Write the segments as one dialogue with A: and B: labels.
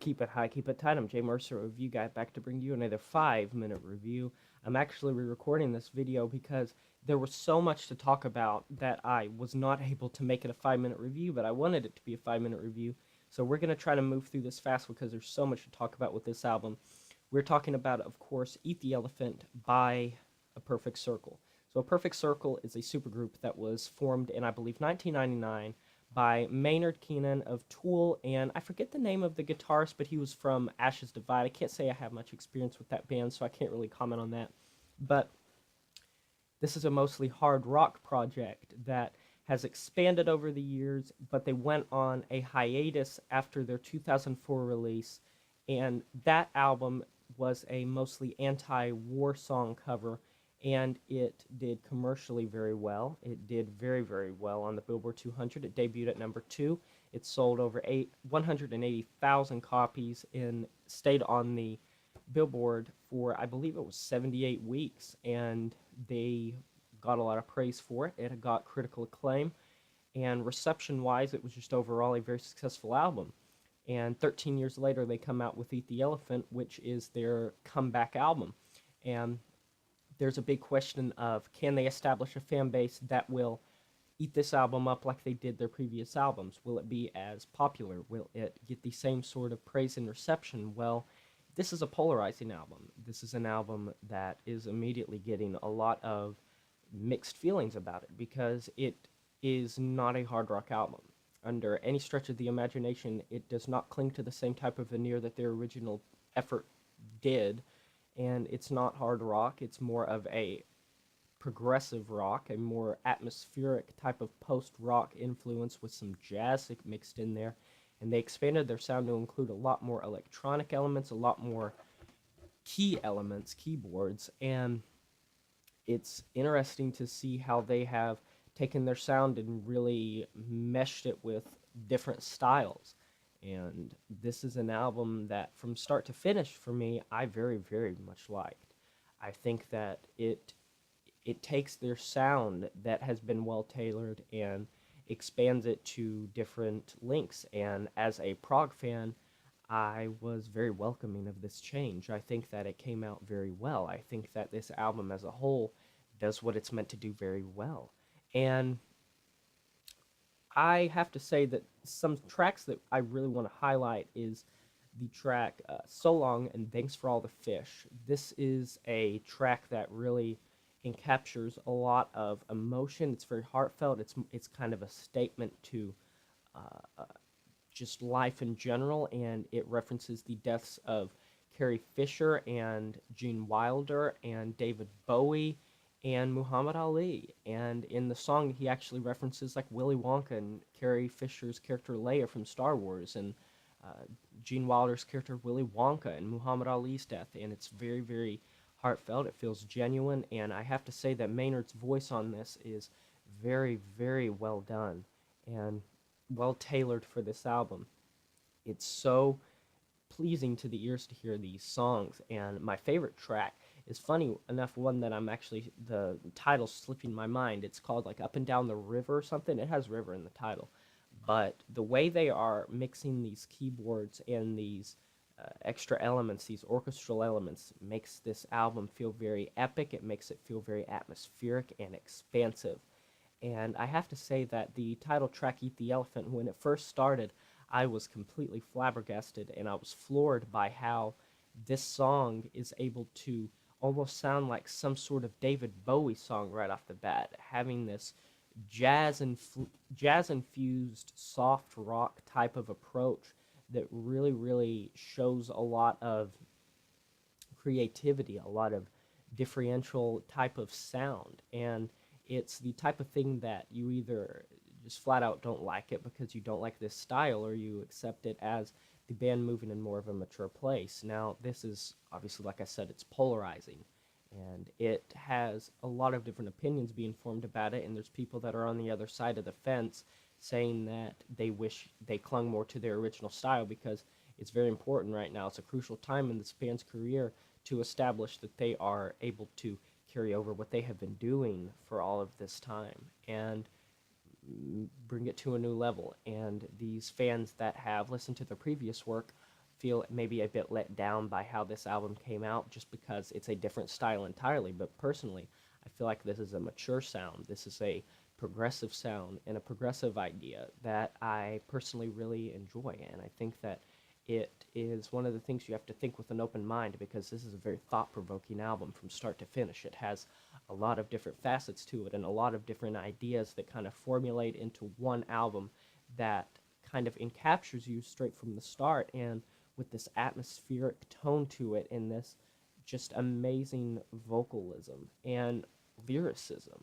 A: Keep it high, keep it tight. I'm Jay Mercer, a review guy, back to bring you another 5-minute review. I'm actually re-recording this video because there was so much to talk about that I was not able to make it a 5-minute review, but I wanted it to be a 5-minute review. So we're going to try to move through this fast because there's so much to talk about with this album. We're talking about, of course, Eat the Elephant by A Perfect Circle. So A Perfect Circle is a supergroup that was formed in, I believe, 1999 by Maynard Keenan of Tool, and I forget the name of the guitarist, but he was from Ashes Divide. I can't say I have much experience with that band, so I can't really comment on that. But this is a mostly hard rock project that has expanded over the years, but they went on a hiatus after their 2004 release, and that album was a mostly anti-war song cover, and it did commercially very well. It did very, very well on the Billboard 200. It debuted at number 2. It sold over 180,000 copies and stayed on the Billboard for, I believe it was 78 weeks, and they got a lot of praise for it. It got critical acclaim, and reception-wise, it was just overall a very successful album. And 13 years later, they come out with Eat the Elephant, which is their comeback album. And there's a big question of, can they establish a fan base that will eat this album up like they did their previous albums? Will it be as popular? Will it get the same sort of praise and reception? Well, this is a polarizing album. This is an album that is immediately getting a lot of mixed feelings about it because it is not a hard rock album. Under any stretch of the imagination, it does not cling to the same type of veneer that their original effort did, and it's not hard rock. It's more of a progressive rock, a more atmospheric type of post-rock influence with some jazz mixed in there, and they expanded their sound to include a lot more electronic elements, a lot more key elements, keyboards, and it's interesting to see how they have taken their sound and really meshed it with different styles. And this is an album that, from start to finish, for me, I very, very much liked. I think that it takes their sound that has been well tailored and expands it to different lengths. And as a prog fan, I was very welcoming of this change. I think that it came out very well. I think that this album as a whole does what it's meant to do very well. And I have to say that some tracks that I really want to highlight is the track So Long and Thanks for All the Fish. This is a track that really encaptures a lot of emotion. It's very heartfelt. It's kind of a statement to just life in general, and it references the deaths of Carrie Fisher and Gene Wilder and David Bowie and Muhammad Ali. And in the song, he actually references like Willy Wonka and Carrie Fisher's character Leia from Star Wars, and Gene Wilder's character Willy Wonka, and Muhammad Ali's death. And it's very, very heartfelt. It feels genuine, and I have to say that Maynard's voice on this is very, very well done and well tailored for this album. It's so pleasing to the ears to hear these songs, and my favorite track is, funny enough, one that I'm actually, the title's slipping my mind. It's called like Up and Down the River or something. It has river in the title, but the way they are mixing these keyboards and these extra elements, these orchestral elements, makes this album feel very epic. It makes it feel very atmospheric and expansive. And I have to say that the title track, Eat the Elephant, when it first started, I was completely flabbergasted, and I was floored by how this song is able to almost sound like some sort of David Bowie song right off the bat, having this jazz-infused soft rock type of approach that really, really shows a lot of creativity, a lot of differential type of sound. And it's the type of thing that you either just flat out don't like it because you don't like this style, or you accept it as the band moving in more of a mature place. Now, this is obviously, like I said, it's polarizing, and it has a lot of different opinions being formed about it, and there's people that are on the other side of the fence saying that they wish they clung more to their original style because it's very important right now. It's a crucial time in this band's career to establish that they are able to carry over what they have been doing for all of this time and bring it to a new level. And these fans that have listened to their previous work feel maybe a bit let down by how this album came out just because it's a different style entirely. But personally, I feel like this is a mature sound. This is a progressive sound and a progressive idea that I personally really enjoy. And I think that it is one of the things you have to think with an open mind because this is a very thought-provoking album from start to finish. It has a lot of different facets to it and a lot of different ideas that kind of formulate into one album that kind of encaptures you straight from the start, and with this atmospheric tone to it and this just amazing vocalism and lyricism.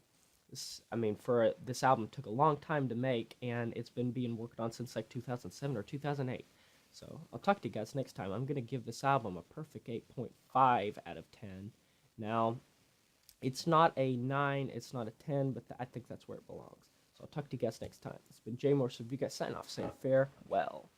A: This album took a long time to make, and it's been being worked on since like 2007 or 2008. So I'll talk to you guys next time. I'm going to give this album a perfect 8.5 out of 10. Now, it's not a 9, it's not a 10, but I think that's where it belongs. So I'll talk to you guys next time. It's been Jay Morse. So you guys sign off saying farewell.